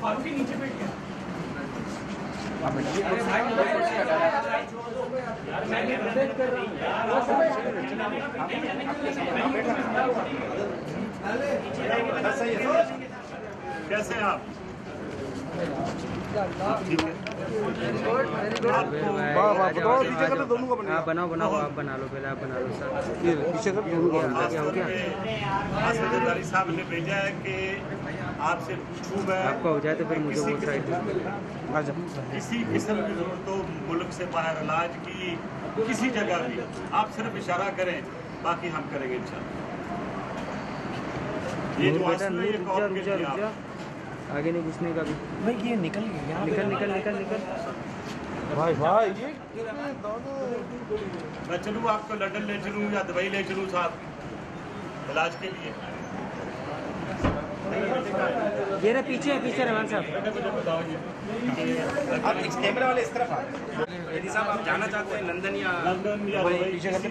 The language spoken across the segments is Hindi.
फारूकी नीचे बैठ गया। कैसे हैं आप? ठीक है। दोनों का बनाओ आप बना लो, पहले आप बना लो सर। ये पीछे कर दोनों का आसफारी साहब ने भेजा है कि आपसे पूछूं मैं, आपका हो जाए तो फिर मुझे वो साइड किसी किस्म की जरूरत हो मुल्क से बाहर इलाज की किसी जगह भी, आप सिर्फ इशारा करें, बाकी हम करेंगे इंशाल्लाह। ये जो आगे नहीं घुसने का भी भाई ये निकल गया। निकल भाई ये मैं चलूँ आपको लंदन ले चलूँ या दुबई ले चलूँ साहब इलाज के लिए? ये रहे पीछे रहमान साहब। आप इस कैमरे वाले इस तरफ यदि साहब आप जाना चाहते हैं लंदन या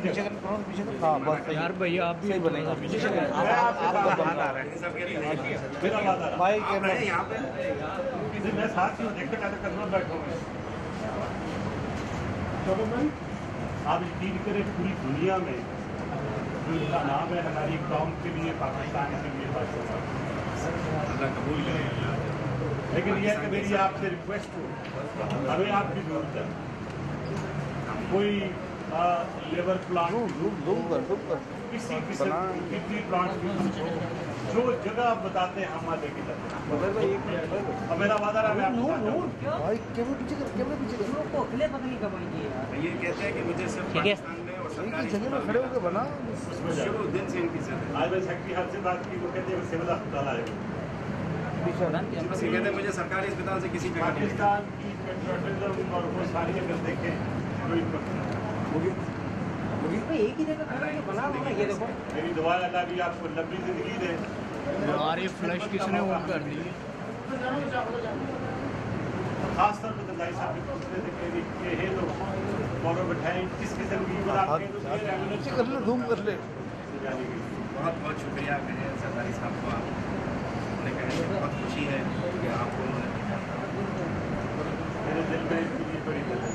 पीछे कर हाँ बस यार भैया आप भी बनेगा पीछे मेरा बात आ रहा भाई यहाँ पे मैं साथ ही देखते करना बैठा हूँ। आप यकीन करें पूरी दुनिया में जो इनका नाम है हमारी कौम के लिए पाकिस्तान के लिए अल्लाह कबूल करें। लेकिन यह कि मेरी आपसे रिक्वेस्ट हो, हमें आपकी जरूरत है। कोई लेबर प्लांट किसी किस्म किसी प्लांट की जो जगह आप बताते हैं हम आगे की तरफ। मेरा वादा रहा मैं आपको भाई कैमरे पीछे कर ये कहते हैं कि मुझे सिर्फ पाकिस्तान में और सरकारी जगह में खड़े होकर बना दिन से इनकी आज मैं सेक्रेटरी हाथ से बात की, वो कहते हैं सिविल अस्पताल आएगा। कहते हैं मुझे सरकारी अस्पताल से किसी पाकिस्तान की पेट्रोलिज्म और वो सारी अगर देखें एक ही जगह बना ये देखो। मेरी दुआ अल्लाह भी आपको लंबी जिंदगी दे। हमारी फ्लैश किसने ऑन कर दी? खास तौर पर दंदाई साहब के तो फॉलो बैठाए किस किस्म की कर ले धूम कर ले। बहुत बहुत शुक्रिया मेरे सरदारी साहब को, आपने कहने से बहुत खुशी है कि आपको मेरे दिल में इसके लिए बड़ी मदद